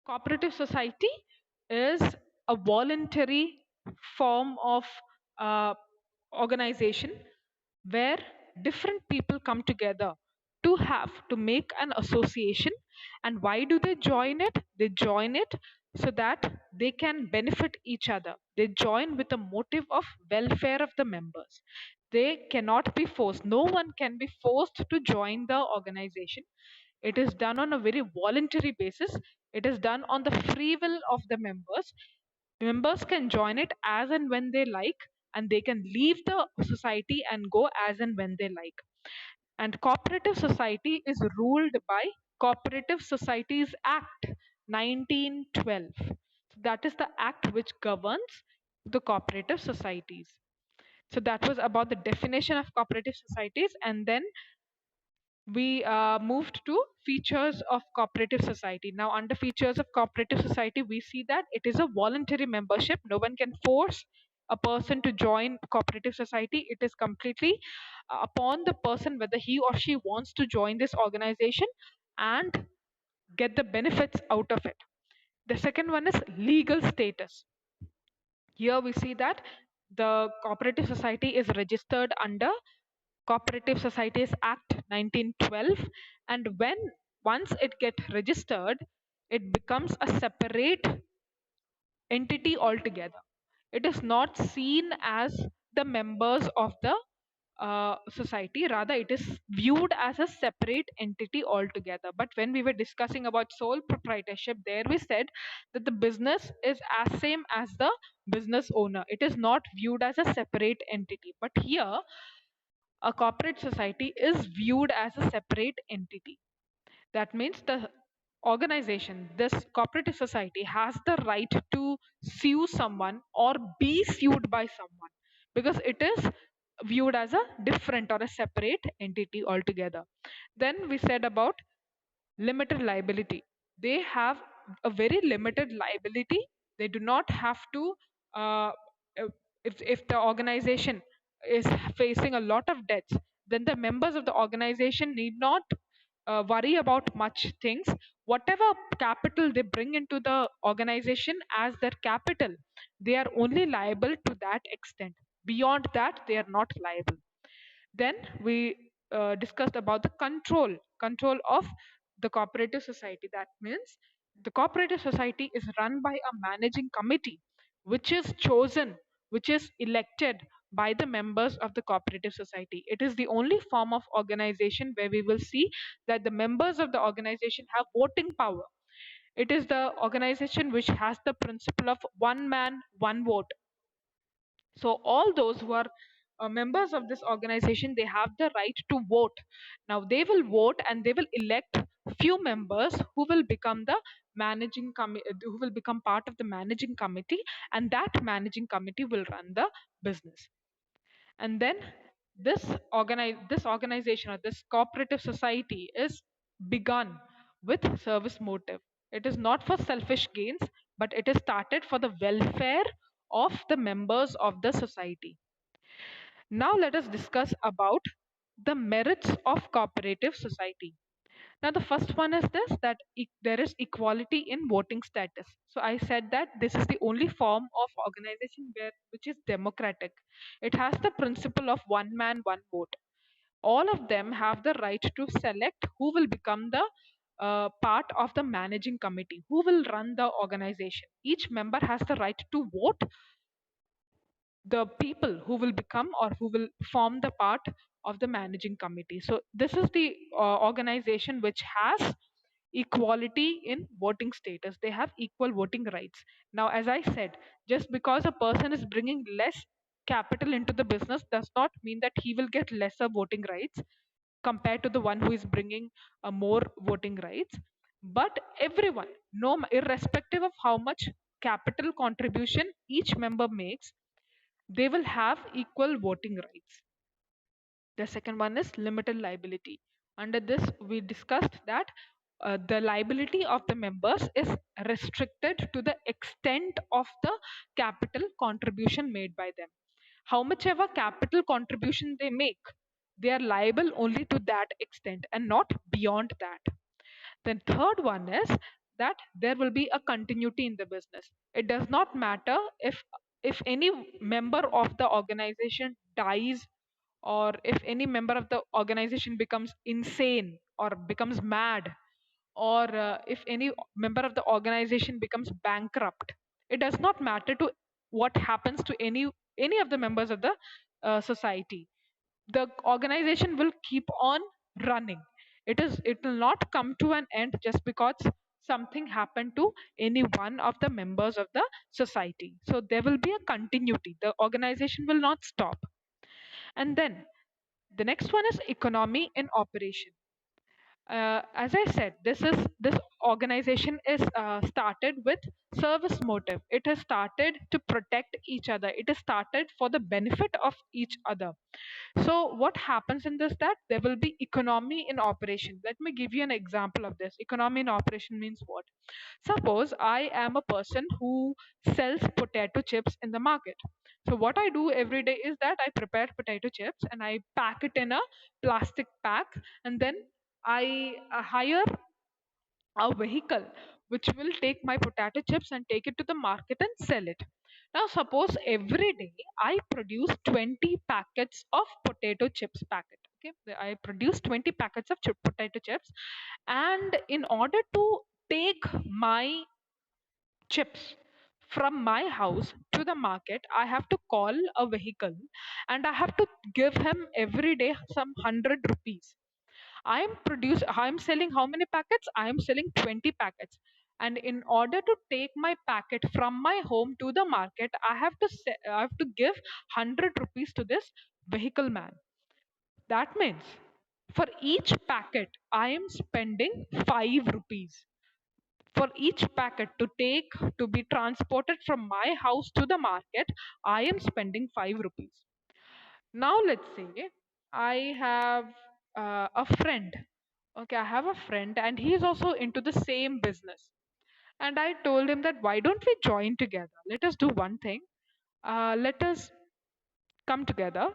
Cooperative society is a voluntary form of uh, organization where different people come together to make an association. And why do they join it? They join it so that they can benefit each other. They join with a motive of welfare of the members. They cannot be forced. No one can be forced to join the organization. It is done on a very voluntary basis. It is done on the free will of the members. Members can join it as and when they like, and they can leave the society and go as and when they like. And cooperative society is ruled by Cooperative Societies Act 1912. So that is the act which governs the cooperative societies. So that was about the definition of cooperative societies, and then we moved to features of cooperative society. Now, under features of cooperative society, we see that it is a voluntary membership. No one can force a person to join cooperative society. It is completely upon the person whether he or she wants to join this organization and get the benefits out of it. The second one is legal status. Here we see that the cooperative society is registered under Cooperative Societies Act 1912, and when once it gets registered, it becomes a separate entity altogether. It is not seen as the members of the society, rather it is viewed as a separate entity altogether. But when we were discussing about sole proprietorship, there we said that the business is as same as the business owner. It is not viewed as a separate entity. But here a corporate society is viewed as a separate entity. That means the organization, this cooperative society, has the right to sue someone or be sued by someone because it is viewed as a different or a separate entity altogether. Then we said about limited liability. They have a very limited liability. They do not have to, uh, if the organization is facing a lot of debts, then the members of the organization need not worry about much things. Whatever capital they bring into the organization as their capital, they are only liable to that extent. Beyond that, they are not liable. Then we discussed about the control of the cooperative society. That means the cooperative society is run by a managing committee, which is chosen, which is elected by the members of the cooperative society. It is the only form of organization where we will see that the members of the organization have voting power. It is the organization which has the principle of one man, one vote. So all those who are members of this organization, they have the right to vote. Now they will vote and they will elect few members who will become the who will become part of the managing committee, and that managing committee will run the business. And then this organization or this cooperative society is begun with service motive. It is not for selfish gains, but it is started for the welfare of the members of the society. Now let us discuss about the merits of cooperative society. Now the first one is this, that there is equality in voting status. So I said that this is the only form of organization which is democratic. It has the principle of one man, one vote. All of them have the right to select who will become the part of the managing committee, who will run the organization. Each member has the right to vote the people who will become or who will form the part of the managing committee. So this is the organization which has equality in voting status. They have equal voting rights. Now, as I said, just because a person is bringing less capital into the business does not mean that he will get lesser voting rights compared to the one who is bringing more voting rights. But everyone, no, irrespective of how much capital contribution each member makes, they will have equal voting rights. The second one is limited liability. Under this, we discussed that the liability of the members is restricted to the extent of the capital contribution made by them. How much ever capital contribution they make, they are liable only to that extent and not beyond that. Then third one is that there will be a continuity in the business. It does not matter if any member of the organization dies, or if any member of the organization becomes insane or becomes mad, or if any member of the organization becomes bankrupt. It does not matter to what happens to any of the members of the society. The organization will keep on running. It will not come to an end just because something happened to any one of the members of the society. So there will be a continuity. The organization will not stop. And then the next one is economy in operation. As I said, this organization is started with service motive. It has started to protect each other. It is started for the benefit of each other. So what happens in this, that there will be economy in operation. Let me give you an example of this. Economy in operation means what? Suppose I am a person who sells potato chips in the market. So what I do every day is that I prepare potato chips and I pack it in a plastic pack, and then I hire a vehicle which will take my potato chips and take it to the market and sell it. Now, suppose every day I produce 20 packets of potato chips packet. Okay, I produce 20 packets of potato chips, and in order to take my chips from my house to the market, I have to call a vehicle and I have to give him every day some 100 rupees. I'm selling how many packets? I am selling 20 packets. And in order to take my packet from my home to the market, I have to give 100 rupees to this vehicle man. That means for each packet, I am spending 5 rupees. For each packet to be transported from my house to the market, I am spending 5 rupees. Now let's say I have a friend. Okay, I have a friend and he is also into the same business. And I told him that why don't we join together? Let us do one thing. Let us come together.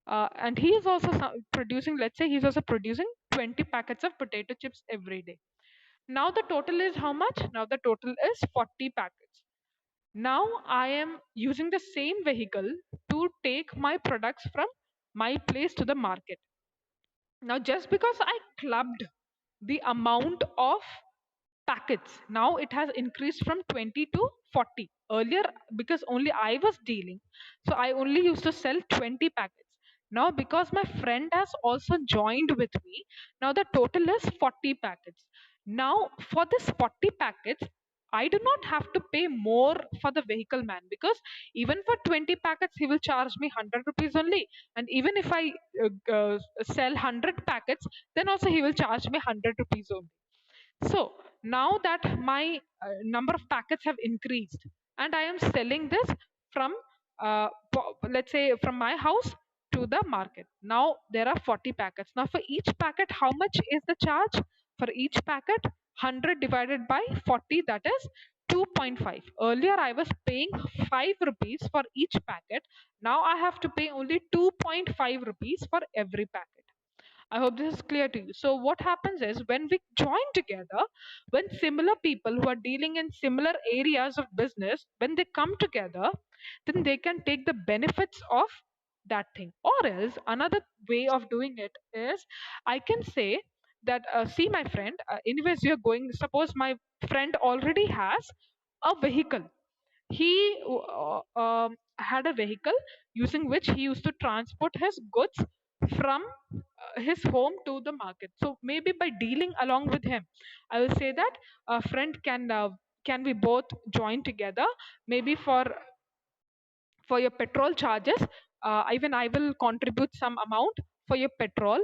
And he is also producing, let's say he's also producing 20 packets of potato chips every day. Now the total is how much? Now the total is 40 packets. Now I am using the same vehicle to take my products from my place to the market. Now, just because I clubbed the amount of packets, now it has increased from 20 to 40. Earlier, because only I was dealing, so I only used to sell 20 packets. Now, because my friend has also joined with me, now the total is 40 packets. Now, for this 40 packets, I do not have to pay more for the vehicle man, because even for 20 packets, he will charge me 100 rupees only. And even if I sell 100 packets, then also he will charge me 100 rupees only. So now that my number of packets have increased, and I am selling this from, let's say, from my house to the market. Now there are 40 packets. Now for each packet, how much is the charge? For each packet, 100 divided by 40, that is 2.5. Earlier I was paying 5 rupees for each packet. Now I have to pay only 2.5 rupees for every packet. I hope this is clear to you. So, what happens is when we join together, when similar people who are dealing in similar areas of business, when they come together, then they can take the benefits of that thing. Or else, another way of doing it is I can say that, see, my friend, anyways, you're going, suppose my friend already has a vehicle. He had a vehicle using which he used to transport his goods from his home to the market. So maybe by dealing along with him, I will say that a friend can we both join together, maybe for your petrol charges. Even I will contribute some amount for your petrol.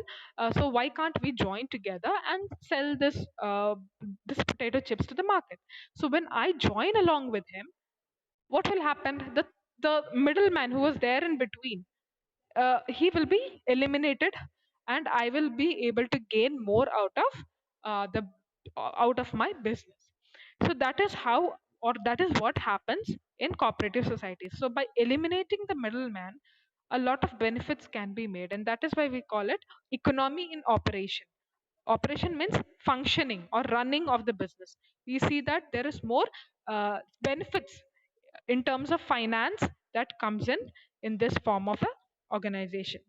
So why can't we join together and sell this potato chips to the market? So when I join along with him, what will happen? The middleman who was there in between, he will be eliminated, and I will be able to gain more the out of my business. So that is how, or that is what happens in cooperative societies. So by eliminating the middleman, a lot of benefits can be made, and that is why we call it economy in operation. Operation means functioning or running of the business. We see that there is more benefits in terms of finance that comes in this form of a organization.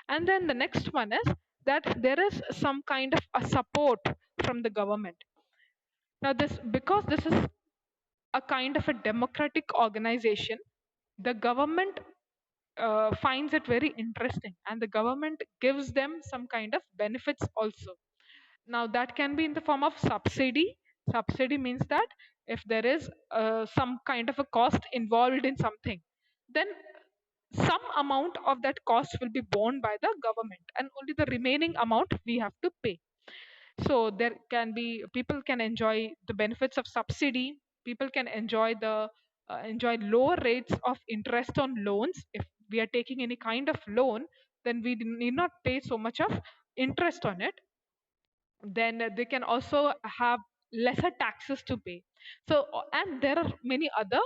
And then the next one is that there is some kind of a support from the government. Now this, because this is a kind of a democratic organization, the government finds it very interesting, and the government gives them some kind of benefits also. Now that can be in the form of subsidy. Subsidy means that if there is some kind of a cost involved in something, then some amount of that cost will be borne by the government, and only the remaining amount we have to pay. So there can be, people can enjoy the benefits of subsidy. People can enjoy the enjoy lower rates of interest on loans. If we are taking any kind of loan, then we need not pay so much of interest on it. Then they can also have lesser taxes to pay. So and there are many other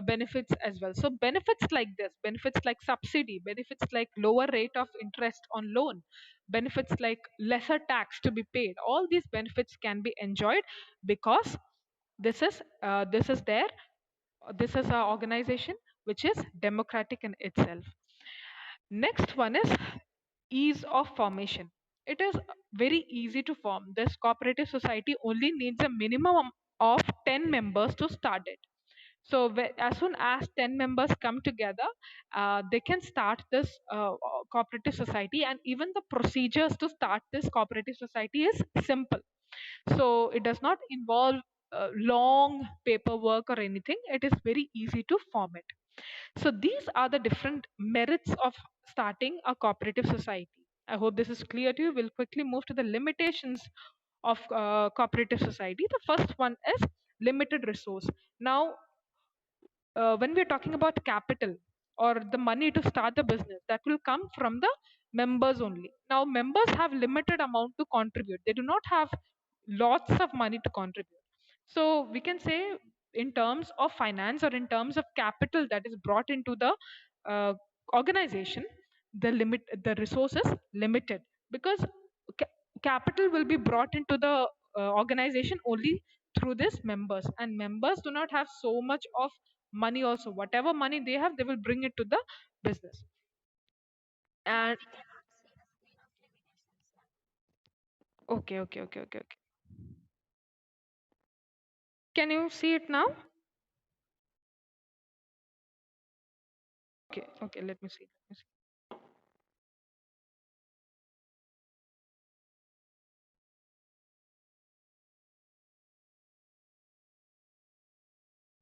benefits as well. So benefits like this, benefits like subsidy, benefits like lower rate of interest on loan, benefits like lesser tax to be paid, all these benefits can be enjoyed because this is there, this is a organization which is democratic in itself. Next one is ease of formation. It is very easy to form. This cooperative society only needs a minimum of 10 members to start it. So as soon as 10 members come together, they can start this cooperative society, and even the procedures to start this cooperative society is simple. So it does not involve long paperwork or anything. It is very easy to form it. So these are the different merits of starting a cooperative society. I hope this is clear to you. We'll quickly move to the limitations of cooperative society. The first one is limited resource. Now, when we're talking about capital or the money to start the business, that will come from the members only. Now, members have limited amount to contribute. They do not have lots of money to contribute. So we can say, in terms of finance or in terms of capital that is brought into the uh, organization, the resource is limited, because ca- capital will be brought into the organization only through this members, and members do not have so much of money. Also, whatever money they have, they will bring it to the business. And okay, okay, okay, okay, okay. Can you see it now? Okay, okay, let me see.